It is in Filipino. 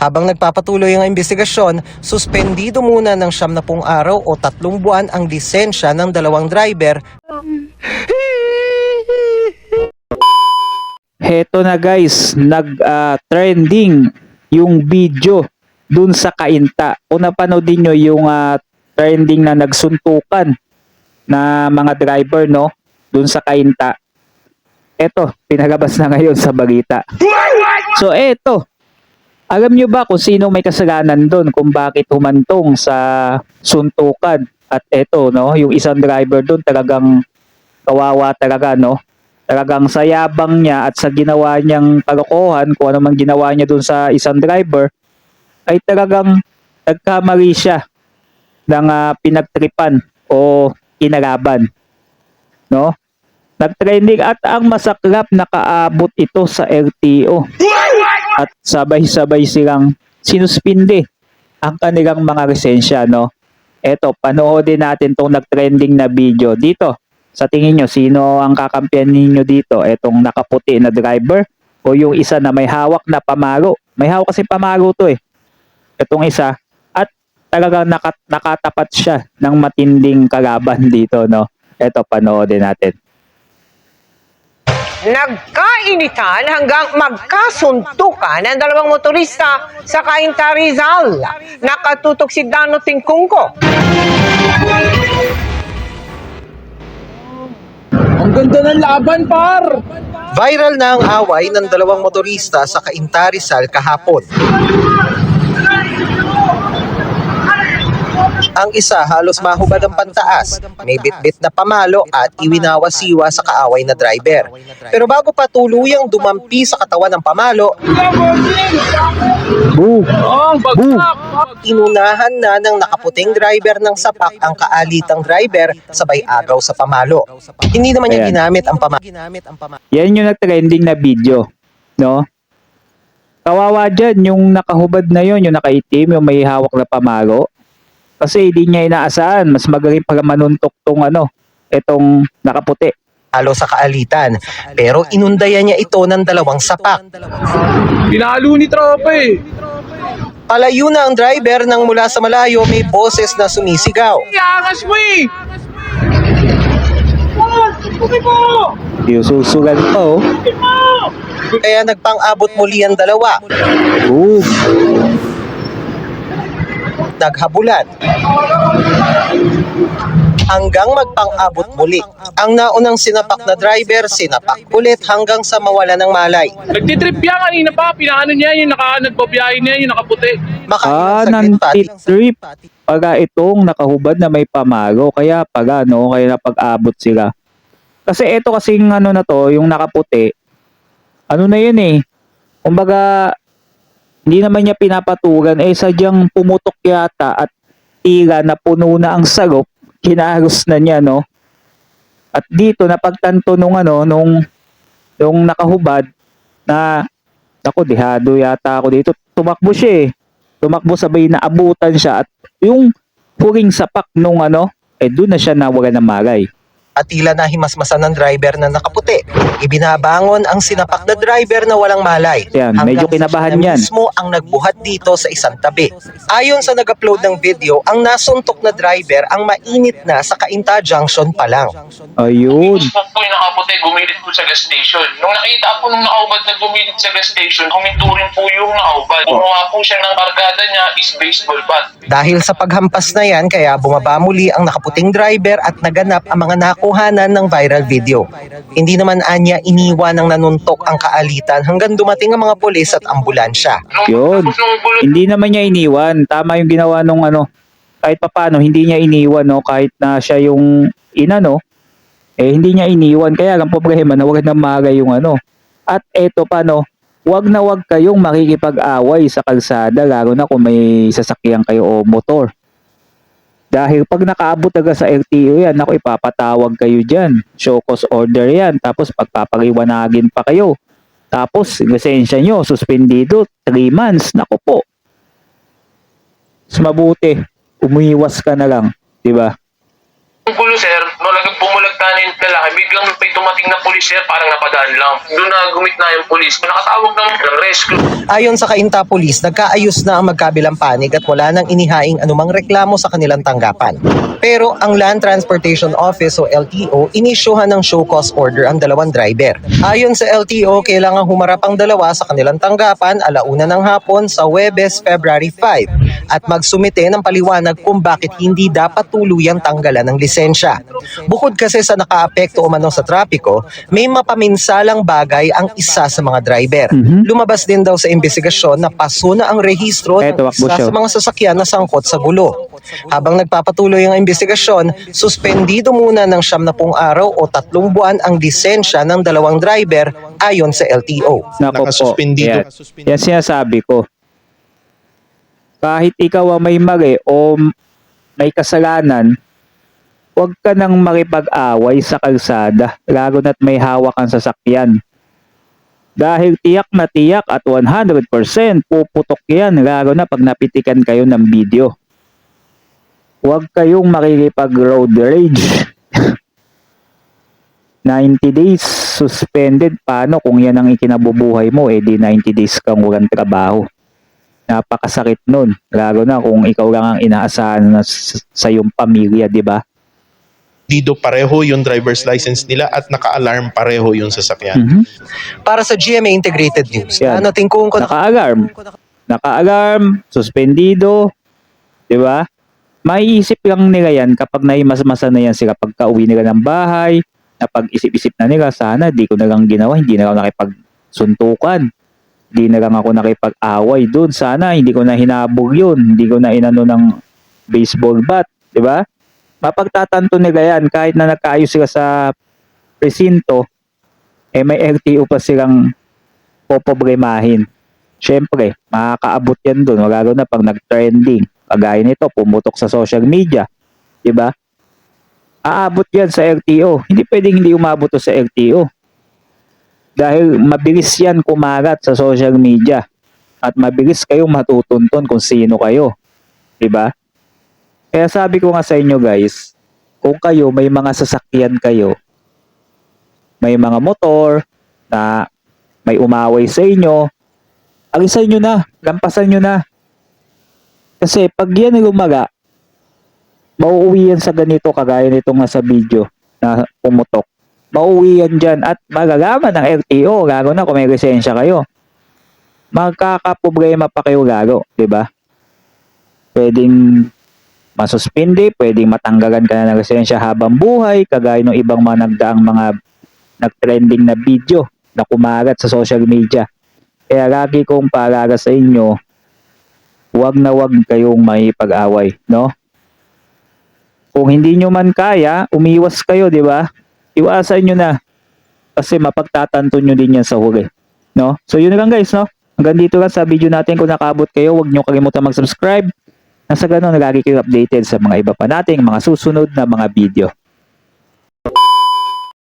Habang nagpapatuloy ang investigasyon, suspendido muna ng 70 araw o 3 buwan ang lisensya ng dalawang driver. Heto na guys, nag-trending yung video dun sa Cainta. Kung napanood nyo yung trending na nagsuntukan na mga driver no, dun sa Cainta. Eto, pinagabas na ngayon sa balita. So eto, alam nyo ba kung sino may kasalanan doon kung bakit humantong sa suntukan? At eto, no, yung isang driver doon talagang kawawa talaga, no? Talagang sa yabang niya at sa ginawa niyang kalokohan, kung ano man ginawa niya doon sa isang driver, ay talagang nagkamali siya ng pinagtripan o kinalaban, no? Nag-trending at ang masaklap nakaabot ito sa LTO. At sabay-sabay silang sinuspinde ang kanilang mga lisensya, no? Eto, panoodin natin tong nag-trending na video. Dito, sa tingin nyo, sino ang kakampiyan ninyo dito? Etong nakaputi na driver o yung isa na may hawak na pamalo? May hawak kasi pamalo to eh. Etong isa. At talagang nakatapat siya ng matinding kalaban dito, no? Eto, panoodin natin. Nagkainitan hanggang magkasuntukan ang dalawang motorista sa Cainta, Rizal. Nakatutok si Dano Tingkungko. Ang ganda ng laban, par! Viral na ang away ng dalawang motorista sa Cainta, Rizal kahapon. Ang isa halos mahubad ang pantaas, may bitbit na pamalo at iwinawasiwa sa kaaway na driver. Pero bago pa tuluyang dumampi sa katawan ng pamalo, Boo! inunahan na ng nakaputing driver ng sapak ang kaalitang driver sabay agaw sa pamalo. Hindi naman niya Ayan. ginamit ang pamalo. Yan yung nag-trending na video, no? Kawawa dyan, yung nakahubad na yon, yung nakaitim, yung may hawak na pamalo. Kasi hindi niya inaasahan, mas magaling pala manuntok tong etong nakaputi. Halo sa kaalitan, pero inundayan niya ito ng dalawang sapak. Pinalo ni tropa eh. Palayo na ang driver nang mula sa malayo may boses na sumisigaw. Iangas mo eh! Yung susugan pa oh. Kaya nagpang-abot muli ang dalawa. Ooh. Naghabulan. Hanggang magpang-abot muli. Ang naunang sinapak na driver, sinapak ulit hanggang sa mawala ng malay. Nagtitrip yan kanina pa. Pinaano niya yung nagbabiyahe niya yung nakaputi. Makailang saglit pa, Nantitrip pag itong nakahubad na may pamalo. Kaya pag kaya napag-abot sila. Kasi ito kasing na to, yung nakaputi, na yun eh. Kumbaga, hindi naman niya pinapatugan, sadyang pumutok yata at tila na puno na ang sagop, kinahos na niya, no? At dito, napagtanto nung nakahubad, na, ako, dihado yata ako dito, tumakbo siya eh. Tumakbo sabay na abutan siya at yung huling sapak nung doon na siya nawala ng malay. at tila nahimasmasan ng driver na nakaputi. Ibinabangon ang sinapak na driver na walang malay. Yan, medyo kinabahan siya yan. mismo ang nagbuhat dito sa isang tabi. Ayon sa nag-upload ng video, ang nasuntok na driver ang mainit na sa Cainta Junction pa lang. Ayun. Gusto po yung nakaputi, gumilit po sa gas station. Nung nakita po nung nakaubad na gumilit sa gas station, huminto rin po yung nakaubad. Kumuha po siya ng barkada niya is baseball bat. Dahil sa paghampas na yan, kaya bumaba muli ang nakaputing driver at naganap ang mga nakuhanan ng viral video. Hindi naman anya iniwan ng nanuntok ang kaalitan hanggang dumating ang mga pulis at ambulansya. Yun. Hindi naman niya iniwan. Tama yung ginawa nung kahit papano, hindi niya iniwan, no? Kahit na siya yung hindi niya iniwan. Kaya lang problema na wag na magay yung At eto pa, no? Wag na wag kayong makikipag-away sa kalsada, lalo na kung may sasakyan kayo o motor. Dahil pag nakaabot agad sa LTO yan, ako ipapatawag kayo dyan. Show cause order yan. Tapos pagpapaliwanagin pa kayo. Tapos lisensya nyo, suspendido, 3 months. Naku po. Mas mabuti, umiwas ka na lang. Diba? Yung gulo sir, no, bumulag kanin lalaki, biglang may dumating na pulis sir, parang napadaan lang. Doon na gumit na yung pulis. Nakatawag ng rescue. Ayon sa Cainta Police, nagkaayos na ang magkabilang panig at wala nang inihaing anumang reklamo sa kanilang tanggapan. Pero ang Land Transportation Office o LTO, inisyuhan ng show cause order ang dalawang driver. Ayon sa LTO, kailangang humarap ang dalawa sa kanilang tanggapan 1:00 ng hapon sa Huwebes, February 5 at magsumite ng paliwanag kung bakit hindi dapat tuluyang tanggalan ng lisensya. Bukod kasi sa nakaapekto umano sa trapiko, may mapaminsalang bagay ang isa sa mga driver. Lumabas din daw sa investigasyon na paso na ang rehistro ng Eto, wakbo isa siya. sa mga sasakyan na sangkot sa gulo. Habang nagpapatuloy ang investigasyon, suspendido muna ng 70 araw o 3 buwan ang lisensya ng dalawang driver ayon sa LTO. Nako po. Nakasuspendido. Yan sinasabi ko. Kahit ikaw ang may mali o may kasalanan, huwag ka nang makipag-away sa kalsada, lalo na't may hawak kang sasakyan. Dahil tiyak na tiyak at 100% puputok yan, lalo na pag napitikan kayo ng video. Huwag kayong makikipag-road rage. 90 days suspended. Paano kung yan ang ikinabubuhay mo? Eh di 90 days kang walang trabaho. Napakasakit nun. Lalo na kung ikaw lang ang inaasahan na sa iyong pamilya, di ba? Dido pareho yung driver's license nila at naka-alarm pareho yung sasakyan. Para sa GMA Integrated News, Yan. tingkong ko Naka-alarm. Naka-alarm, suspendido, di ba? Maiisip lang nila yan kapag naimasmasa na yan sila pagka-uwi nila ng bahay, na pag-isip-isip na nila, sana di ko na lang ginawa, hindi na lang nakipagsuntukan, hindi na lang ako nakipag-away doon, sana hindi ko na hinabog yun, hindi ko na inano ng baseball bat, di ba? Mapagtatanto nila yan kahit na nagkaayos sila sa presinto, eh may LTO pa silang poproblemahin. Siyempre, makakaabot yan doon, lalo na pag nag-trending. Kagaya nito, pumutok sa social media. Diba? Aabot yan sa LTO. Hindi pwedeng hindi umabot to sa LTO. Dahil mabilis yan kumagat sa social media. At mabilis kayong matutuntun kung sino kayo. Diba? Kaya sabi ko nga sa inyo guys, kung kayo may mga sasakyan kayo, may mga motor na may umaway sa inyo, alisan nyo na, lampasan nyo na. Kasi pag yan lumaga, mauuwi yan sa ganito, kagaya nitong nasa video na pumutok. Mauuwi yan dyan at magagaman ng LTO, lalo na kung may lisensya kayo. Magkakaproblema pa kayo lalo, di ba? Pwedeng masuspindi, pwedeng matanggalan ka na ng lisensya habang buhay, kagaya ng ibang mga nagdaang mga nag-trending na video na kumagat sa social media. Kaya lagi kong paalala sa inyo, huwag na huwag kayong may pag-away, no? Kung hindi nyo man kaya, umiwas kayo, di ba? Iwasan nyo na. Kasi mapagtatanto nyo din yan sa huli, no? So yun lang guys, no? Hanggang dito lang sa video natin. Kung nakaabot kayo, huwag nyo kalimutan mag-subscribe. Nasa ganun, lagi kayo updated sa mga iba pa nating mga susunod na mga video.